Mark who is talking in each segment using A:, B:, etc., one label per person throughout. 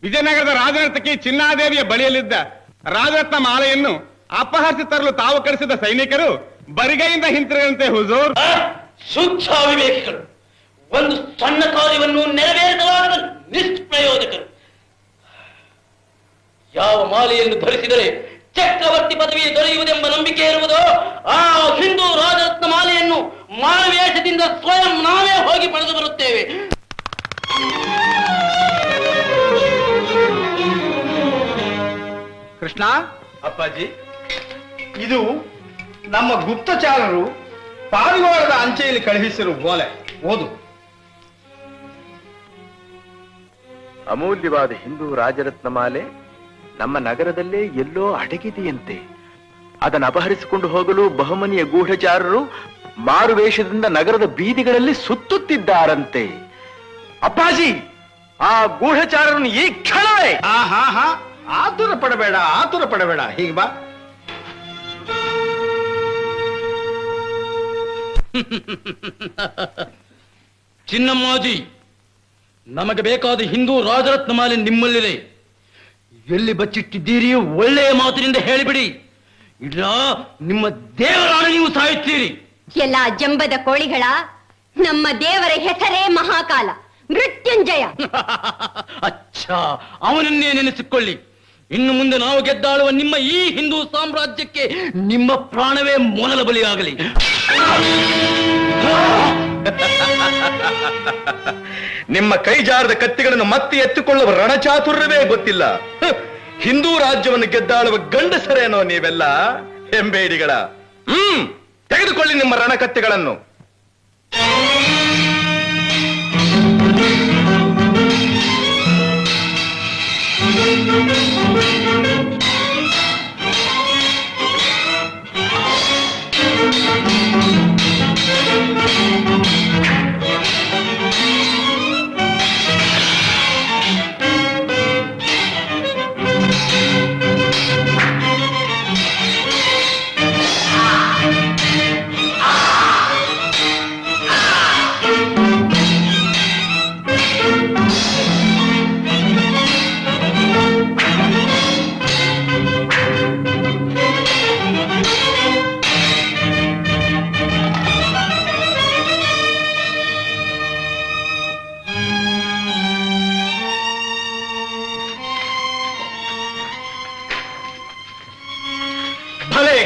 A: ವಿಜಯನಗರದ ರಾಜನರ್ತಕಿ ಚಿನ್ನಾದೇವಿಯ ಬಳಿಯಲ್ಲಿದ್ದ ರಾಜರತ್ನ ಮಾಲೆಯನ್ನು ಅಪಹರಿಸಿ ತರಲು ತಾವು ಕಳಿಸಿದ ಸೈನಿಕರು ಬರಿಗೈಯಿಂದ ಹಿಂತಿರುಗಂತೆ ಹುಜೂರ್.
B: ಶುದ್ಧ ವಿವೇಕಿಗಳು, ಒಂದು ಸಣ್ಣ ಕಾರ್ಯವನ್ನು ನೆರವೇರಿಸಲಾಗದ ನಿಷ್ಪ್ರಯೋಜಕರು. ಯಾವ ಮಾಲೆಯನ್ನು ಧರಿಸಿದರೆ ಚಕ್ರವರ್ತಿ ಪದವಿ ದೊರೆಯುವುದೆಂಬ ನಂಬಿಕೆ ಇರುವುದೋ ಆ ಹಿಂದೂ ರಾಜರತ್ನ ಮಾಲೆಯನ್ನು ಮಾನವೇಶದಿಂದ ಸ್ವಯಂ ನಾವೇ ಹೋಗಿ ಪಡೆದು ಬರುತ್ತೇವೆ.
C: ಕೃಷ್ಣ, ಅಪ್ಪಾಜಿ, ಇದು ನಮ್ಮ ಗುಪ್ತಚಾರರು ಪಾರಿವಾಳದ ಅಂಚೆಯಲ್ಲಿ ಕಳುಹಿಸಿರುವ ಓಲೆ. ಓದು.
D: ಅಮೂಲ್ಯವಾದ ಹಿಂದೂ ರಾಜರತ್ನ ಮಾಲೆ ನಮ್ಮ ನಗರದಲ್ಲೇ ಎಲ್ಲೋ ಅಡಗಿದೆಯಂತೆ. ಅದನ್ನು ಅಪಹರಿಸಿಕೊಂಡು ಹೋಗಲು ಬಹುಮನಿಯ ಗೂಢಚಾರರು ಮಾರುವೇಷದಿಂದ ನಗರದ ಬೀದಿಗಳಲ್ಲಿ ಸುತ್ತುತ್ತಿದ್ದಾರಂತೆ. ಅಪ್ಪಾಜಿ, ಆ ಗೂಢಚಾರರನ್ನು ಈ ಕ್ಷಣವೇ.
C: ಆತುರ ಪಡಬೇಡ, ಹೀಗೆ ಬಾ.
B: ಚಿನ್ನಮ್ಮಾಜಿ, ನಮಗೆ ಬೇಕಾದ ಹಿಂದೂ ರಾಜರತ್ನ ಮಾಲೆ ನಿಮ್ಮಲ್ಲಿದೆ. ಎಲ್ಲಿ ಬಚ್ಚಿಟ್ಟಿದ್ದೀರಿ ಒಳ್ಳೆಯ ಮಾತಿನಿಂದ ಹೇಳಿಬಿಡಿ, ಇಲ್ಲ ನಿಮ್ಮ ದೇವರಾಣ ನೀವು ಸಾಯುತ್ತೀರಿ.
E: ಎಲ್ಲ ಜಂಬದ ಕೋಳಿಗಳ, ನಮ್ಮ ದೇವರ ಹೆಸರೇ ಮಹಾಕಾಲ ಮೃತ್ಯುಂಜಯ.
B: ಅಚ್ಚಾ, ಅವನನ್ನೇ ನೆನೆಸಿಕೊಳ್ಳಿ. ಇನ್ನು ಮುಂದೆ ನಾವು ಗೆದ್ದಾಳುವ ನಿಮ್ಮ ಈ ಹಿಂದೂ ಸಾಮ್ರಾಜ್ಯಕ್ಕೆ ನಿಮ್ಮ ಪ್ರಾಣವೇ ಮೊದಲ ಬಲಿಯಾಗಲಿ.
D: ನಿಮ್ಮ ಕೈಜಾರದ ಕತ್ತಿಗಳನ್ನು ಮತ್ತೆ ಎತ್ತಿಕೊಳ್ಳುವ ರಣಚಾತುರ್ಯವೇ ಗೊತ್ತಿಲ್ಲ. ಹಿಂದೂ ರಾಜ್ಯವನ್ನು ಗೆದ್ದಾಳುವ ಗಂಡಸರೇನೋ ನೀವೆಲ್ಲ ಹೆಂಬೇಡಿಗಳ. ತೆಗೆದುಕೊಳ್ಳಿ ನಿಮ್ಮ ರಣಕತ್ತಿಗಳನ್ನು.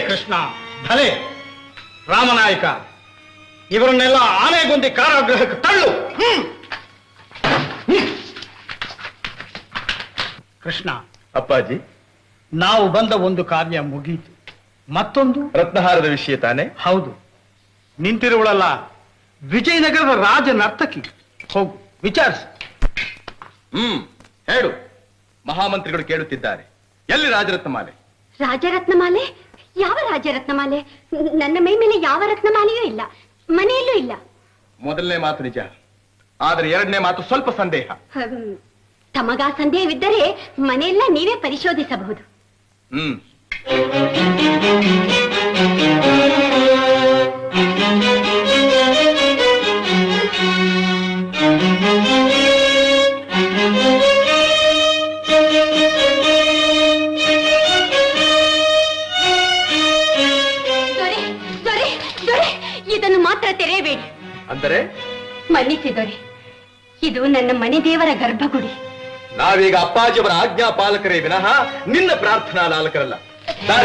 C: ಕೃಷ್ಣ, ಭಲೆ ರಾಮನಾಯಕ, ಇವರನ್ನೆಲ್ಲ ಆನೆಗೊಂದಿ ಕಾರಾಗೃಹಕ್ಕೆ ತಳ್ಳು. ಕೃಷ್ಣ,
D: ಅಪ್ಪಾಜಿ,
C: ನಾವು ಬಂದ ಒಂದು ಕಾರ್ಯ ಮುಗೀತು. ಮತ್ತೊಂದು
D: ರತ್ನಹಾರದ ವಿಷಯ ತಾನೆ?
C: ಹೌದು. ನಿಂತಿರುವಳಲ್ಲ ವಿಜಯನಗರದ ರಾಜ ನರ್ತಕಿ. ಹೋಗು, ವಿಚಾರಿಸು.
D: ಹೇಳು. ಮಹಾಮಂತ್ರಿಗಳು ಕೇಳುತ್ತಿದ್ದಾರೆ. ಎಲ್ಲಿ ರಾಜರತ್ನ ಮಾಲೆ?
E: ರಾಜರತ್ನಮಾಲೆ? ಯಾವ ರಾಜರತ್ನಮಾಲೆ? ನನ್ನ ಮೈ ಮೇಲೆ ಯಾವ ರತ್ನಮಾಲೆಯೂ ಇಲ್ಲ, ಮನೆಯಲ್ಲೂ ಇಲ್ಲ.
D: ಮೊದಲನೇ ಮಾತು ನಿಜ, ಆದರೆ ಎರಡನೇ ಮಾತು ಸ್ವಲ್ಪ ಸಂದೇಹ.
E: ತಮಗ ಸಂದೇಹವಿದ್ದರೆ ಮನೆಯೆಲ್ಲ ನೀವೇ ಪರಿಶೋಧಿಸಬಹುದು. ಇದನ್ನು ಮಾತ್ರ ತೆರೆಯಬೇಡಿ.
D: ಅಂದರೆ?
E: ಮನ್ನಿಸಿ ದೊರೆ, ಇದು ನನ್ನ ಮನೆ ದೇವರ ಗರ್ಭಗುಡಿ.
D: ನಾವೀಗ ಅಪ್ಪಾಜಿಯವರ ಆಜ್ಞಾ ಪಾಲಕರೇ ವಿನಃ ನಿನ್ನ ಪ್ರಾರ್ಥನಾ ಲಾಲಕರಲ್ಲ.
E: ದೊರೆ,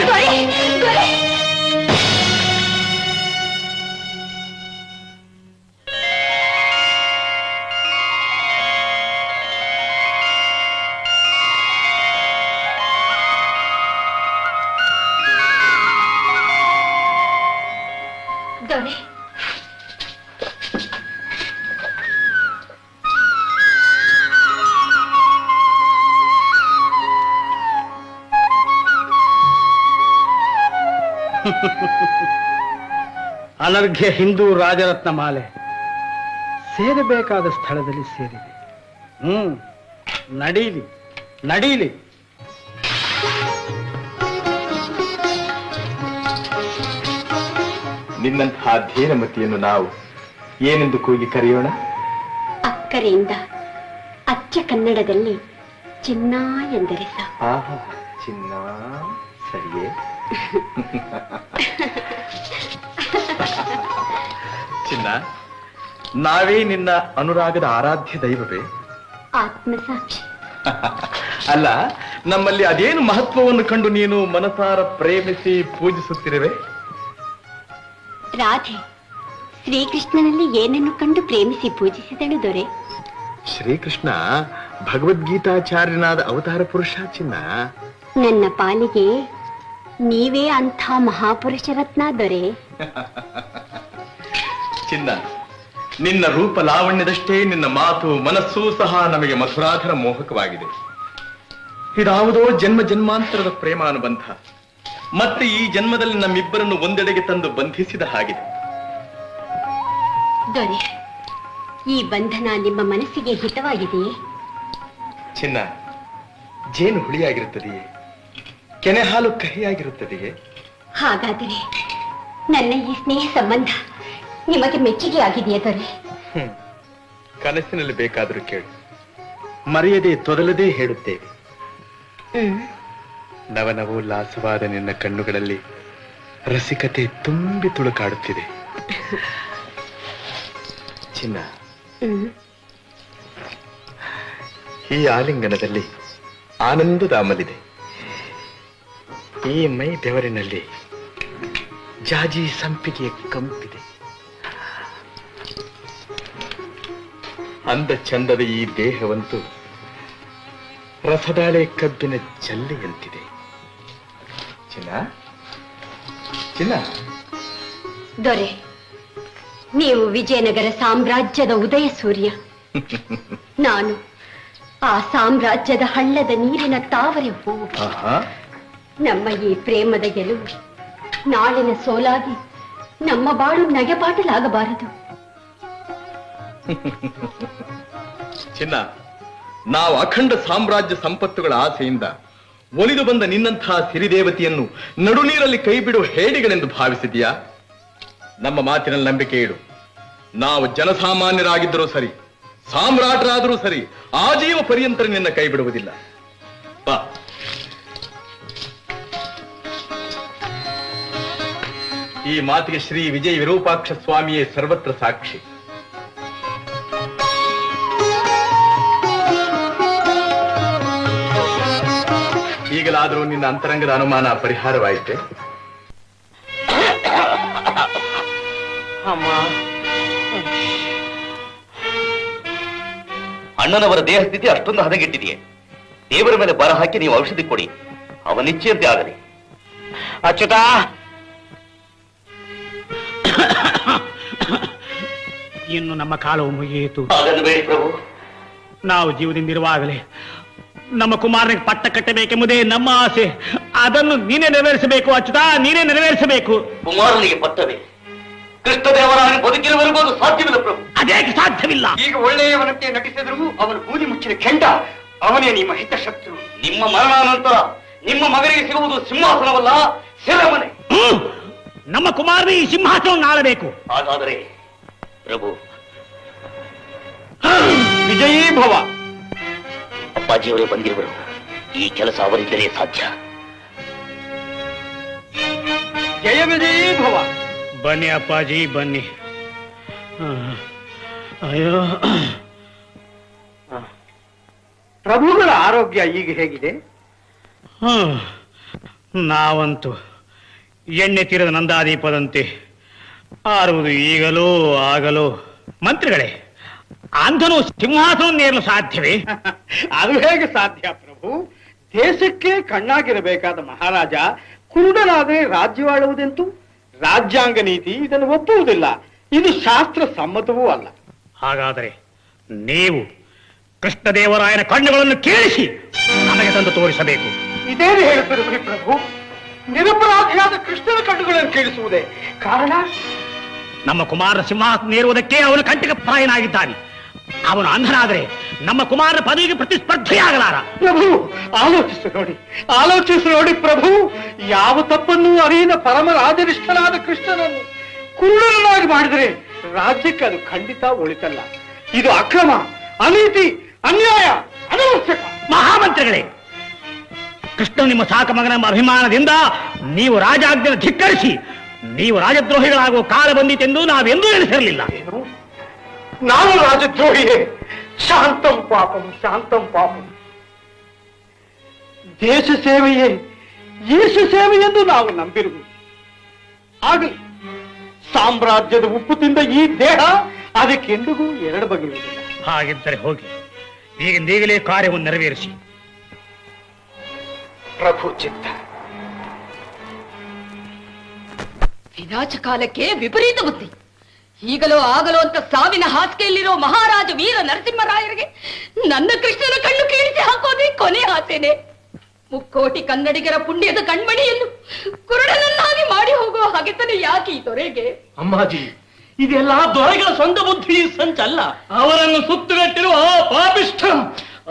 C: ಅನರ್ಘ್ಯ ಹಿಂದೂ ರಾಜರತ್ನ ಮಾಲೆ ಸೇರಬೇಕಾದ ಸ್ಥಳದಲ್ಲಿ ಸೇರಿದೆ. ನಡೀಲಿ ನಡೀಲಿ.
D: ನಿನ್ನಂತಹ ಧೀರಮತಿಯನ್ನು ನಾವು ಏನೆಂದು ಕೂಗಿ ಕರೆಯೋಣ?
E: ಅಕ್ಕರೆಯಿಂದ ಅಚ್ಚ ಕನ್ನಡದಲ್ಲಿ ಚಿನ್ನ ಎಂದರೆ ಸಾಕು.
D: ಆಹಾ, ಚಿನ್ನ ಸರಿಯೇ? ಚಿನ್ನ, ನಾವೇ ನಿನ್ನ ಅನುರಾಗದ ಆರಾಧ್ಯ ದೈವವೇ?
E: ಆತ್ಮಸಾಕ್ಷಿ.
D: ಅಲ್ಲ, ನಮ್ಮಲ್ಲಿ ಅದೇನು ಮಹತ್ವವನ್ನು ಕಂಡು ನೀನು ಮನಸಾರ ಪ್ರೇಮಿಸಿ ಪೂಜಿಸುತ್ತಿರುವೆ?
E: ರಾಧೆ ಶ್ರೀಕೃಷ್ಣನಲ್ಲಿ ಏನನ್ನು ಕಂಡು ಪ್ರೇಮಿಸಿ ಪೂಜಿಸಿದಳು ದೊರೆ.
D: ಶ್ರೀಕೃಷ್ಣ ಭಗವದ್ಗೀತಾಚಾರ್ಯನಾದ ಅವತಾರ ಪುರುಷ ಚಿನ್ನ.
E: ನನ್ನ ಪಾಲಿಗೆ ನೀವೇ ಅಂಥ ಮಹಾಪುರುಷ ರತ್ನ ದೊರೆ.
D: ಚಿನ್ನ, ನಿನ್ನ ರೂಪ ಲಾವಣ್ಯದಷ್ಟೇ ನಿನ್ನ ಮಾತು ಮನಸ್ಸೂ ಸಹ ನಮಗೆ ಮಧುರಾಧರ ಮೋಹಕವಾಗಿದೆ. ಇದಾವುದೋ ಜನ್ಮ ಜನ್ಮಾಂತರದ ಪ್ರೇಮಾನುಬಂಧ. ಮತ್ತೆ ಈ ಜನ್ಮದಲ್ಲಿ ನಮ್ಮಿಬ್ಬರನ್ನು ಒಂದೆಡೆಗೆ ತಂದು ಬಂಧಿಸಿದ ಹಾಗಿದೆ.
E: ದೊರೆ, ಈ ಬಂಧನ ನಿಮ್ಮ ಮನಸ್ಸಿಗೆ ಹಿತವಾಗಿದೆಯೇ?
D: ಚಿನ್ನ, ಜೇನು ಹುಳಿಯಾಗಿರುತ್ತದೆಯೇ? ಕೆನೆ ಹಾಲು ಕಹಿಯಾಗಿರುತ್ತದೆಯೇ?
E: ಹಾಗಾದರೆ ನನ್ನ ಈ ಸ್ನೇಹ ಸಂಬಂಧ ನಿಮಗೆ ಮೆಚ್ಚುಗೆ ಆಗಿದೆಯೇ ದೊರೆ?
D: ಕನಸಿನಲ್ಲಿ ಬೇಕಾದರೂ ಕೇಳು, ಮರೆಯದೆ ತೊದಲದೇ ಹೇಳುತ್ತೇವೆ. ನವನವೋಲ್ಲಾಸವಾದ ನಿನ್ನ ಕಣ್ಣುಗಳಲ್ಲಿ ರಸಿಕತೆ ತುಂಬಿ ತುಳುಕಾಡುತ್ತಿದೆ. ಚಿನ್ನ, ಈ ಆಲಿಂಗನದಲ್ಲಿ ಆನಂದದ ಅಮಲಿದೆ. ಈ ಮೈ ಬೆವರಿನಲ್ಲಿ ಜಾಜಿ ಸಂಪಿಗೆಯ ಕಂಪಿದೆ. ಅಂದ ಚಂದದ ಈ ದೇಹವಂತೂ ರಸದಾಳೆ ಕಬ್ಬಿನ ಜಲ್ಲೆಯಂತಿದೆ. ಚಿನ್ನ, ಚಿನ್ನ.
E: ದೊರೆ, ನೀವು ವಿಜಯನಗರ ಸಾಮ್ರಾಜ್ಯದ ಉದಯ ಸೂರ್ಯ. ನಾನು ಆ ಸಾಮ್ರಾಜ್ಯದ ಹಳ್ಳದ ನೀರಿನ ತಾವರೆ ಹೂವು. ನಮ್ಮ ಈ ಪ್ರೇಮದ ಗೆಲುವು ನಾಳಿನ ಸೋಲಾಗಿ ನಮ್ಮ ಬಾಳು ನಗೆಪಾಟಲಾಗಬಾರದು.
D: ಚಿನ್ನ, ನಾವು ಅಖಂಡ ಸಾಮ್ರಾಜ್ಯ ಸಂಪತ್ತುಗಳ ಆಸೆಯಿಂದ ಒಲಿದು ಬಂದ ನಿನ್ನಂತಹ ಸಿರಿದೇವತೆಯನ್ನು ನಡುನೀರಲ್ಲಿ ಕೈ ಬಿಡುವ ಹೇಡಿಗಳೆಂದು ಭಾವಿಸಿದೆಯಾ? ನಮ್ಮ ಮಾತಿನಲ್ಲಿ ನಂಬಿಕೆ ಇಡು. ನಾವು ಜನಸಾಮಾನ್ಯರಾಗಿದ್ದರೂ ಸರಿ, ಸಾಮ್ರಾಟರಾದರೂ ಸರಿ, ಆಜೀವ ಪರ್ಯಂತರ ನಿನ್ನ ಕೈ ಬಿಡುವುದಿಲ್ಲ. ಬಾ. ಈ ಮಾತಿಗೆ ಶ್ರೀ ವಿಜಯ ವಿರೂಪಾಕ್ಷ ಸ್ವಾಮಿಯೇ ಸರ್ವತ್ರ ಸಾಕ್ಷಿ. ಈಗಲಾದರೂ ನಿನ್ನ ಅಂತರಂಗದ ಅನುಮಾನ ಪರಿಹಾರವಾಯಿತೆ?
B: ಅಣ್ಣನವರ ದೇಹ ಸ್ಥಿತಿ ಅಷ್ಟೊಂದು ಹದಗೆಟ್ಟಿದೆಯೇ? ದೇವರ ಮೇಲೆ ಬರ ಹಾಕಿ ನೀವು ಔಷಧಿ ಕೊಡಿ, ಅವನಿಚ್ಛೆಯಂತೆ ಆಗಲಿ.
C: ಅಚ್ಯುತ, ಇನ್ನು ನಮ್ಮ ಕಾಲವು ಮುಗಿಯಿತು.
B: ಅದನ್ನು ಬೇಡಿ ಪ್ರಭು.
C: ನಾವು ಜೀವದಿಂದಿರುವಾಗಲೇ ನಮ್ಮ ಕುಮಾರನಿಗೆ ಪಟ್ಟ ಕಟ್ಟಬೇಕೆಂಬುದೇ ನಮ್ಮ ಆಸೆ. ಅದನ್ನು ನೀನೇ ನೆರವೇರಿಸಬೇಕು ಅಚ್ಯುತ, ನೀನೇ ನೆರವೇರಿಸಬೇಕು.
B: ಕುಮಾರನಿಗೆ ಪಟ್ಟವೇ? ಕೃಷ್ಣದೇವರಾಗಿ ಬದುಕಿರುವವರೆಗೂ ಅದು ಸಾಧ್ಯವಿಲ್ಲ ಪ್ರಭು.
C: ಅದೇಕೆ ಸಾಧ್ಯವಿಲ್ಲ?
F: ಈಗ ಒಳ್ಳೆಯವನಂತೆ ನಟಿಸಿದರೂ ಅವನು ಬೂದಿ ಮುಚ್ಚಿದ ಕೆಂಡ. ಅವನೇ ನಿಮ್ಮ ಹಿತಶತ್ರು.
B: ನಿಮ್ಮ ಮರಣಾನಂತರ ನಿಮ್ಮ ಮಗನಿಗೆ ಸಿಗುವುದು ಸಿಂಹಾಸನವಲ್ಲ, ಸೆರೆಮನೆ.
C: ನಮ್ಮ ಕುಮಾರನೇ ಈ ಸಿಂಹಾಸನವನ್ನು ಆಳಬೇಕು.
B: ಹಾಗಾದರೆ ಪ್ರಭು
C: ವಿಜಯೀ ಭವ.
B: ಅಪ್ಪಾಜಿಯವರೇ ಬಂದಿರುವರು. ಈ ಕೆಲಸ ಅವರಿದ್ದರೆ ಸಾಧ್ಯ.
C: ಜಯ ವಿಜಯೀ ಭವ. ಬನ್ನಿ ಅಪ್ಪಾಜಿ, ಬನ್ನಿ. ಅಯ್ಯೋ,
F: ಪ್ರಭುಗಳ ಆರೋಗ್ಯ ಈಗ ಹೇಗಿದೆ?
C: ನಾವಂತೂ ಎಣ್ಣೆ ತೀರದ ನಂದಾದೀಪದಂತೆ ಆರುವುದು ಈಗಲೂ ಆಗಲೂ. ಮಂತ್ರಿಗಳೇ, ಅಂಧನು ಸಿಂಹಾಸನವನ್ನೇರಲು ಸಾಧ್ಯವೇ?
F: ಅದು ಹೇಗೆ ಸಾಧ್ಯ ಪ್ರಭು? ದೇಶಕ್ಕೆ ಕಣ್ಣಾಗಿರಬೇಕಾದ ಮಹಾರಾಜ ಕುರುಡನಾದರೆ ರಾಜ್ಯವಾಳುವುದೆಂತೂ? ರಾಜ್ಯಾಂಗ ನೀತಿ ಇದನ್ನು ಒಪ್ಪುವುದಿಲ್ಲ. ಇದು ಶಾಸ್ತ್ರ ಸಮ್ಮತವೂ ಅಲ್ಲ.
C: ಹಾಗಾದರೆ ನೀವು ಕೃಷ್ಣದೇವರಾಯನ ಕಣ್ಣುಗಳನ್ನು ಕೇಳಿಸಿ ನಮಗೆ ತಂದು ತೋರಿಸಬೇಕು.
F: ಇದೇನು ಹೇಳುತ್ತಿರುವಿರಿ ಪ್ರಭು? ನಿರಪರಾಧಿಯಾದ ಕೃಷ್ಣನ ಕಣ್ಣುಗಳನ್ನು ಕೇಳಿಸುವುದೇ ಕಾರಣ?
C: ನಮ್ಮ ಕುಮಾರನ ಸಿಂಹಾಸನೇರುವುದಕ್ಕೆ ಅವನು ಕಂಟಕ ಪ್ರಾಯನಾಗಿದ್ದಾನೆ. ಅವನು ಅಂಧನಾದರೆ ನಮ್ಮ ಕುಮಾರನ ಪದವಿಗೆ ಪ್ರತಿಸ್ಪರ್ಧೆಯಾಗಲಾರ.
F: ಪ್ರಭು, ಆಲೋಚಿಸಿ ನೋಡಿ ಪ್ರಭು. ಯಾವ ತಪ್ಪನ್ನು ಅರಿಯದ ಪರಮ ರಾಜನಿಷ್ಠನಾದ ಕೃಷ್ಣನನ್ನು ಕುರುಡನಾಗಿ ಮಾಡಿದರೆ ರಾಜ್ಯಕ್ಕೆ ಅದು ಖಂಡಿತ ಒಳಿತಲ್ಲ. ಇದು ಅಕ್ರಮ, ಅನೀತಿ, ಅನ್ಯಾಯ, ಅನವಶ್ಯಕ.
C: ಮಹಾಮಂತ್ರಿ ಭ್ರಾತೃಗಳೇ, ಕೃಷ್ಣ ನಿಮ್ಮ ಸಾಕ ಮಗನೆಂಬ ಅಭಿಮಾನದಿಂದ ನೀವು ರಾಜಾಜ್ಞೆ ಧಿಕ್ಕರಿಸಿ ನೀವು ರಾಜದ್ರೋಹಿಗಳಾಗುವ ಕಾಲ ಬಂದಿತೆಂದು ನಾವೆಂದೂ ಎಣಿಸಿರಲಿಲ್ಲ.
F: ನಾವು ರಾಜದ್ರೋಹಿಯೇ? ಶಾಂತಂ ಪಾಪಂ, ಶಾಂತಂ ಪಾಪಂ. ದೇಶ ಸೇವೆಯೇ ಯೇಷ ಸೇವೆ ಎಂದು ನಾವು ನಂಬಿರುವುದು. ಆಗಲಿ, ಸಾಮ್ರಾಜ್ಯದ ಉಪ್ಪು ತಿಂದ ಈ ದೇಹ ಅದಕ್ಕೆಂದಿಗೂ ಎರಡು ಬಗೆಯುವುದಿಲ್ಲ.
C: ಹಾಗಿದ್ದರೆ ಹೋಗಿ, ಈಗಿಂದೀಗಲೇ ಕಾರ್ಯವನ್ನು ನೆರವೇರಿಸಿ.
F: ಪ್ರಭು ಚಿತ್ತ.
G: ವಿನಾಶ ಕಾಲಕ್ಕೆ ವಿಪರೀತ ಬುದ್ಧಿ. ಈಗಲೋ ಆಗಲೋ ಅಂತ ಸಾವಿನ ಹಾಸಿಗೆಯಲ್ಲಿರೋ ಮಹಾರಾಜ ವೀರ ನರಸಿಂಹರಾಯರಿಗೆ ನನ್ನ ಕೃಷ್ಣನ ಕಣ್ಣು ಕೀಳಿಸಿ ಹಾಕೋದೇ ಕೊನೆ ಆಸೆನೆ. ಮುಕ್ಕೋಟಿ ಕನ್ನಡಿಗರ ಪುಣ್ಯದ ಕಣ್ಮಣಿಯನ್ನು ಕುರುಡನನ್ನಾಗಿ ಮಾಡಿ ಹೋಗುವ ಹಾಗೆತನೆ ಯಾಕೆ ಈ ದೊರೆಗೆ?
B: ಅಮ್ಮಾಜಿ, ಇದೆಲ್ಲ ದೊರೆಗಳ ಸ್ವಂತ ಬುದ್ಧಿ ಸಂಚಲ್ಲ. ಅವರನ್ನು ಸುತ್ತುಗಟ್ಟಿರುವ ಆ ಪಾಪಿಷ್ಠ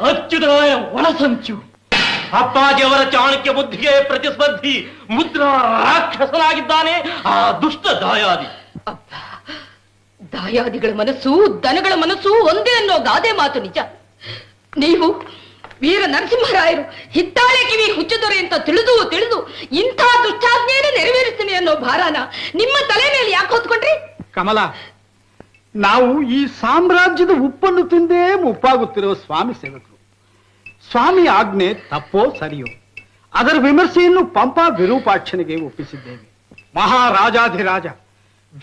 B: ಅಚ್ಯುತಾಯ ಒಳಸಂಚು. ಅಪ್ಪಾಜಿ ಅವರ ಚಾಣಕ್ಯ ಬುದ್ಧಿಗೆ ಪ್ರತಿಸ್ಪರ್ಧಿ ಮುದ್ರಾ ರಾಕ್ಷಸನಾಗಿದ್ದಾನೆ ಆ ದುಷ್ಟ ದಾಯಾದಿ.
G: ಅಪ್ಪ, ದಾಯಾದಿಗಳ ಮನಸ್ಸು ದನಗಳ ಮನಸ್ಸು ಒಂದೇ ಅನ್ನೋ ಗಾದೆ ಮಾತು ನಿಜ. ನೀವು ವೀರ ನರಸಿಂಹರಾಯರು ಹಿತ್ತಾಳೆ ಕಿವಿ ಹುಚ್ಚದೊರೆ ಅಂತ ತಿಳಿದು ಇಂಥ ದುಷ್ಟಾಜ್ಞೆಯನ್ನು ನೆರವೇರಿಸ್ತೀನಿ ಅನ್ನೋ ಭಾರನ ನಿಮ್ಮ ತಲೆ ಮೇಲೆ ಯಾಕೆ ಹೊತ್ಕೊಂಡ್ರಿ?
F: ಕಮಲ, ನಾವು ಈ ಸಾಮ್ರಾಜ್ಯದ ಉಪ್ಪನ್ನು ತಿಂದೇ ಮುಪ್ಪಾಗುತ್ತಿರುವ ಸ್ವಾಮಿ ಸೇವಕರು. ಸ್ವಾಮಿ ಆಜ್ಞೆ ತಪ್ಪೋ ಸರಿಯೋ ಅದರ ವಿಮರ್ಶೆಯನ್ನು ಪಂಪಾ ವಿರೂಪಾಕ್ಷನಿಗೆ ಒಪ್ಪಿಸಿದ್ದೇವೆ. ಮಹಾರಾಜಾಧಿರಾಜ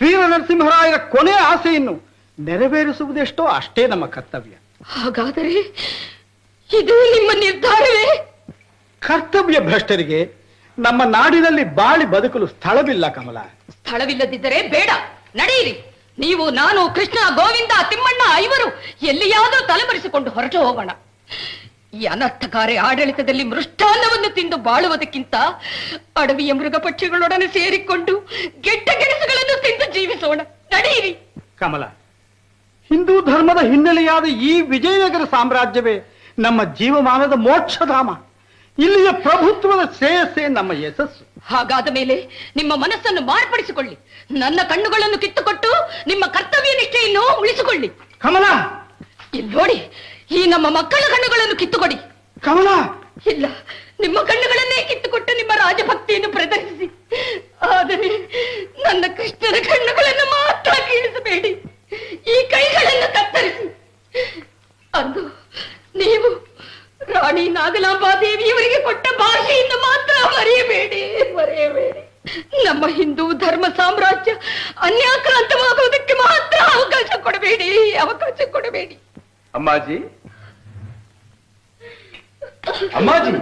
F: ವೀರ ನರಸಿಂಹರಾಯರ ಕೊನೆ ಆಸೆಯನ್ನು ನೆರವೇರಿಸುವುದೆಷ್ಟೋ ಅಷ್ಟೇ ನಮ್ಮ ಕರ್ತವ್ಯ.
G: ಹಾಗಾದರೆ ಇದು ನಿಮ್ಮ ನಿರ್ಧಾರವೇ?
F: ಕರ್ತವ್ಯ ಭ್ರಷ್ಟರಿಗೆ ನಮ್ಮ ನಾಡಿನಲ್ಲಿ ಬಾಳಿ ಬದುಕಲು ಸ್ಥಳವಿಲ್ಲ ಕಮಲ.
G: ಸ್ಥಳವಿಲ್ಲದಿದ್ದರೆ ಬೇಡ, ನಡೆಯಿರಿ. ನೀವು, ನಾನು, ಕೃಷ್ಣ, ಗೋವಿಂದ, ತಿಮ್ಮಣ್ಣ ಐವರು ಎಲ್ಲಿಯಾದರೂ ತಲೆಮರೆಸಿಕೊಂಡು ಹೊರಟು ಹೋಗೋಣ. ಈ ಅನರ್ಥಕಾರಿ ಆಡಳಿತದಲ್ಲಿ ಮೃಷ್ಟಾನ್ನವನ್ನು ತಿಂದು ಬಾಳುವುದಕ್ಕಿಂತ ಅಡವಿಯ ಮೃಗ ಪಕ್ಷಿಗಳೊಡನೆ ಸೇರಿಕೊಂಡು ಗೆಡ್ಡ ಗೆಣಸುಗಳನ್ನು ತಿಂದು ಜೀವಿಸೋಣ. ನಡೆಯಿರಿ.
F: ಕಮಲ, ಹಿಂದೂ ಧರ್ಮದ ಹಿನ್ನೆಲೆಯಾದ ಈ ವಿಜಯನಗರ ಸಾಮ್ರಾಜ್ಯವೇ ನಮ್ಮ ಜೀವಮಾನದ ಮೋಕ್ಷಧಾಮ. ಇಲ್ಲಿಯ ಪ್ರಭುತ್ವದ ಶ್ರೇಯಸ್ಸೇ ನಮ್ಮ ಯಶಸ್ಸು.
G: ಹಾಗಾದ ಮೇಲೆ ನಿಮ್ಮ ಮನಸ್ಸನ್ನು ಮಾರ್ಪಡಿಸಿಕೊಳ್ಳಿ. ನನ್ನ ಕಣ್ಣುಗಳನ್ನು ಕಿತ್ತುಕೊಟ್ಟು ನಿಮ್ಮ ಕರ್ತವ್ಯ ನಿಷ್ಠೆಯನ್ನು ಉಳಿಸಿಕೊಳ್ಳಿ.
F: ಕಮಲ,
G: ಇಲ್ಲಿ ನೋಡಿ, ಈ ನಮ್ಮ ಮಕ್ಕಳ ಕಣ್ಣುಗಳನ್ನು ಕಿತ್ತುಕೊಡಿ.
F: ಕಮಲ,
G: ಇಲ್ಲ, ನಿಮ್ಮ ಕಣ್ಣುಗಳನ್ನೇ ಕಿತ್ತುಕೊಟ್ಟು ನಿಮ್ಮ ರಾಜಭಕ್ತಿಯನ್ನು ಪ್ರದರ್ಶಿಸಿ. ಆದರೆ ನನ್ನ ಕೃಷ್ಣನ ಕಣ್ಣುಗಳನ್ನು ಮಾತ್ರ ಕೀಳಿಸಬೇಡಿ. ಈ ಕೈಗಳನ್ನು ಕತ್ತರಿಸಿ. ಅಂದು ನೀವು ರಾಣಿ ನಾಗಲಾಂಬಾದೇವಿಯವರಿಗೆ ಕೊಟ್ಟ ಭಾಷೆಯನ್ನು ಮಾತ್ರ ಮರೆಯಬೇಡಿ. ನಮ್ಮ ಹಿಂದೂ ಧರ್ಮ ಸಾಮ್ರಾಜ್ಯ ಅನ್ಯಾಕ್ರಾಂತವಾಗುವುದಕ್ಕೆ ಮಾತ್ರ ಅವಕಾಶ ಕೊಡಬೇಡಿ.
D: ಅಮ್ಮಾಜಿ, ಅಮ್ಮಾಜಿ,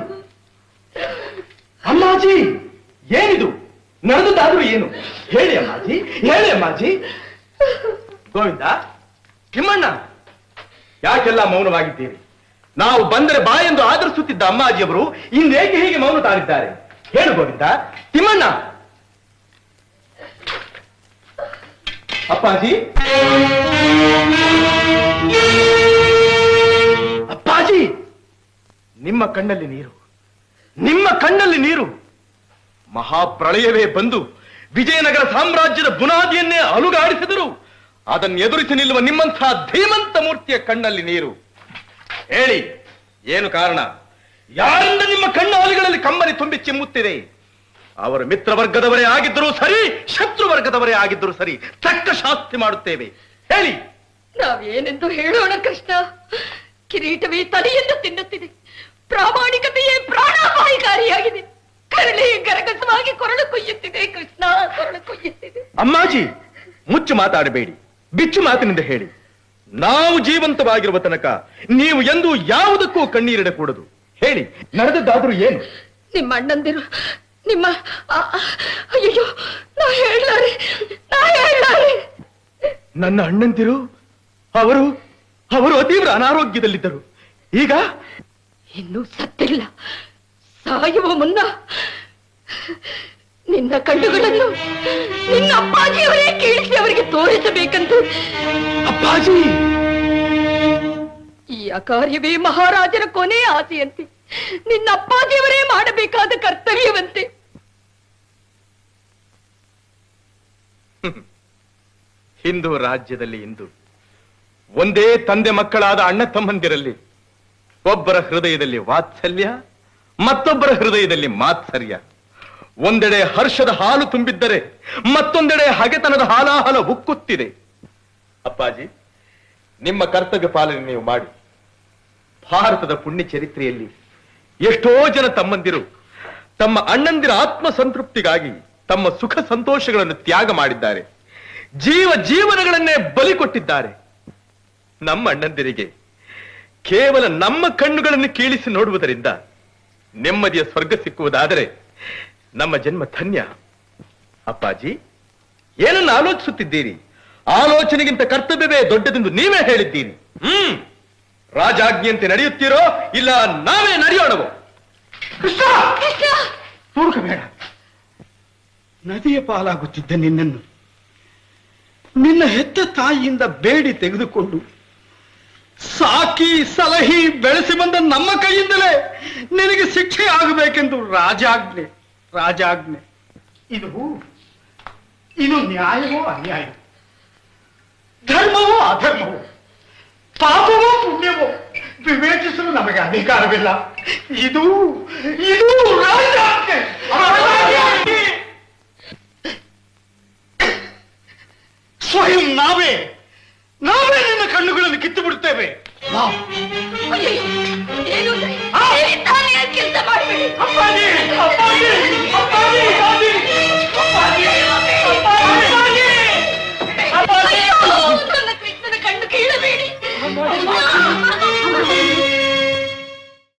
D: ಅಮ್ಮಾಜಿ, ಏನಿದು? ನಡೆದದ್ದಾದ್ರೂ ಏನು? ಹೇಳಿ ಅಮ್ಮಾಜಿ, ಹೇಳಿ ಅಮ್ಮಾಜಿ. ಗೋವಿಂದ, ತಿಮ್ಮಣ್ಣ, ಯಾಕೆಲ್ಲ ಮೌನವಾಗಿದ್ದೀರಿ? ನಾವು ಬಂದರೆ ಬಾ ಎಂದು ಆದರಿಸುತ್ತಿದ್ದ ಅಮ್ಮಾಜಿಯವರು ಇಂದೇಕೆ ಹೀಗೆ ಮೌನ ತಾಳಿದ್ದಾರೆ? ಹೇಳು ಗೋವಿಂದ. ತಿಮ್ಮಣ್ಣ, ಅಪ್ಪಾಜಿ, ಅಪ್ಪಾಜಿ, ನಿಮ್ಮ ಕಣ್ಣಲ್ಲಿ ನೀರು, ನಿಮ್ಮ ಕಣ್ಣಲ್ಲಿ ನೀರು. ಮಹಾಪ್ರಳಯವೇ ಬಂದು ವಿಜಯನಗರ ಸಾಮ್ರಾಜ್ಯದ ಬುನಾದಿಯನ್ನೇ ಅಲುಗಾಡಿಸಿದರು. ಅದನ್ನು ಎದುರಿಸಿ ನಿಲ್ಲುವ ನಿಮ್ಮಂತಹ ಧೀಮಂತ ಮೂರ್ತಿಯ ಕಣ್ಣಲ್ಲಿ ನೀರು. ಹೇಳಿ, ಏನು ಕಾರಣ? ಯಾರಿಂದ ನಿಮ್ಮ ಕಣ್ಣು ಅಲಿಗಳಲ್ಲಿ ಕಂಬನಿ ತುಂಬಿ ಚಿಮ್ಮುತ್ತಿದೆ? ಅವರು ಮಿತ್ರವರ್ಗದವರೇ ಆಗಿದ್ದರೂ ಸರಿ, ಶತ್ರು ವರ್ಗದವರೇ ಆಗಿದ್ದರೂ ಸರಿ, ತಕ್ಕ ಶಾಸ್ತಿ ಮಾಡುತ್ತೇವೆ. ಹೇಳಿ.
G: ನಾವೇನೆಂದು ಹೇಳೋಣ ಕೃಷ್ಣ? ಕಿರೀಟವೇ ತಲೆಯನ್ನು ತಿನ್ನುತ್ತಿದೆ. ಪ್ರಾಮಾಣಿಕತೆಯೇ ಪ್ರಾಣಾಪಾಯಕಾರಿಯಾಗಿದೆ. ಕರಳೆ ಗರಗಸವಾಗಿ ಕೊರಳು ಕೊಯ್ಯುತ್ತಿದೆ ಕೃಷ್ಣ, ಕೊರಳು ಕೊಯ್ಯುತ್ತಿದೆ.
D: ಅಮ್ಮಾಜಿ, ಮುಚ್ಚು ಮಾತಾಡಬೇಡಿ, ಬಿಚ್ಚು ಮಾತಿನಿಂದ ಹೇಳಿ. ನಾವು ಜೀವಂತವಾಗಿರುವ ತನಕ ನೀವು ಎಂದೂ ಯಾವುದಕ್ಕೂ ಕಣ್ಣೀರಿಡಕೂಡದು. ಹೇಳಿ, ನಡೆದದ್ದಾದ್ರೂ ಏನು?
G: ನಿಮ್ಮ ಅಣ್ಣಂದಿರು, ನಿಮ್ಮ ಅಯ್ಯೋ, ನಾ ಹೇಳಲಾರೆ.
D: ನನ್ನ ಅಣ್ಣಂದಿರು ಅವರು ಅತೀವ್ರ ಅನಾರೋಗ್ಯದಲ್ಲಿದ್ದರು. ಈಗ
G: ಇನ್ನೂ ಸತ್ತಿಲ್ಲ. ಸಾಯುವ ಮುನ್ನ ನಿನ್ನ ಕಣ್ಣುಗಳನ್ನು ನಿನ್ನ ಅಪ್ಪಾಜಿಯವರೇ ಕೀಳಿಸಿ ಅವರಿಗೆ ತೋರಿಸಬೇಕಂತ.
D: ಅಪ್ಪಾಜಿ,
G: ಈ ಅಕಾರ್ಯವೇ ಮಹಾರಾಜರ ಕೊನೆ ಆಸೆಯಂತೆ, ನಿನ್ನ ಅಪ್ಪಾಜಿಯವರೇ ಮಾಡಬೇಕಾದ ಕರ್ತವ್ಯವಂತೆ.
D: ಹಿಂದೂ ರಾಜ್ಯದಲ್ಲಿ ಇಂದು ಒಂದೇ ತಂದೆ ಮಕ್ಕಳಾದ ಅಣ್ಣ ತಮ್ಮಂದಿರಲ್ಲಿ ಒಬ್ಬರ ಹೃದಯದಲ್ಲಿ ವಾತ್ಸಲ್ಯ, ಮತ್ತೊಬ್ಬರ ಹೃದಯದಲ್ಲಿ ಮಾತ್ಸರ್ಯ. ಒಂದೆಡೆ ಹರ್ಷದ ಹಾಲು ತುಂಬಿದ್ದರೆ ಮತ್ತೊಂದೆಡೆ ಹಗೆತನದ ಹಾಲಾಹಲ ಉಕ್ಕುತ್ತಿದೆ. ಅಪ್ಪಾಜಿ, ನಿಮ್ಮ ಕರ್ತವ್ಯ ಪಾಲನೆ ನೀವು ಮಾಡಿ. ಭಾರತದ ಪುಣ್ಯ ಚರಿತ್ರೆಯಲ್ಲಿ ಎಷ್ಟೋ ಜನ ತಮ್ಮಂದಿರು ತಮ್ಮ ಅಣ್ಣಂದಿರ ಆತ್ಮ ಸಂತೃಪ್ತಿಗಾಗಿ ತಮ್ಮ ಸುಖ ಸಂತೋಷಗಳನ್ನು ತ್ಯಾಗ ಮಾಡಿದ್ದಾರೆ, ಜೀವನಗಳನ್ನೇ ಬಲಿ ಕೊಟ್ಟಿದ್ದಾರೆ. ನಮ್ಮ ಅಣ್ಣಂದಿರಿಗೆ ಕೇವಲ ನಮ್ಮ ಕಣ್ಣುಗಳನ್ನು ಕೀಳಿಸಿ ನೋಡುವುದರಿಂದ ನೆಮ್ಮದಿಯ ಸ್ವರ್ಗ ಸಿಕ್ಕುವುದಾದರೆ ನಮ್ಮ ಜನ್ಮ ಧನ್ಯ. ಅಪ್ಪಾಜಿ, ಏನನ್ನು ಆಲೋಚಿಸುತ್ತಿದ್ದೀರಿ? ಆಲೋಚನೆಗಿಂತ ಕರ್ತವ್ಯವೇ ದೊಡ್ಡದೆಂದು ನೀವೇ ಹೇಳಿದ್ದೀರಿ. ರಾಜಾಜ್ಞೆಯಂತೆ ನಡೆಯುತ್ತೀರೋ ಇಲ್ಲ ನಾವೇ ನಡೆಯೋಣವೋ?
F: ಬೇಡ. ನದಿಯ ಪಾಲಾಗುತ್ತಿದ್ದ ನಿನ್ನನ್ನು ನಿನ್ನ ಹೆತ್ತ ತಾಯಿಯಿಂದ ಬೇಡಿ ತೆಗೆದುಕೊಂಡು ಸಾಕಿ ಸಲಹಿ ಬೆಳೆಸಿ ಬಂದ ನಮ್ಮ ಕೈಯಿಂದಲೇ ನಿನಗೆ ಶಿಕ್ಷೆ ಆಗಬೇಕೆಂದು ರಾಜಾಜ್ಞೆ. ಇದು ನ್ಯಾಯವೋ ಅನ್ಯಾಯ, ಧರ್ಮವೋ ಅಧರ್ಮವೋ, ಪಾಪವೋ ಪುಣ್ಯವೋ ವಿವೇಚಿಸಲು ನಮಗೆ ಅಧಿಕಾರವಿಲ್ಲ. ಇದು ರಾಜಾಜ್ಞೆ. ಸ್ವಯಂ ನಾವೇ ನಿನ್ನ ಕಣ್ಣುಗಳನ್ನು ಕಿತ್ತು ಬಿಡುತ್ತೇವೆ.
G: ಕೆಲಸ ಮಾಡಬೇಡಿ.
F: ಅಪ್ಪಾಜಿ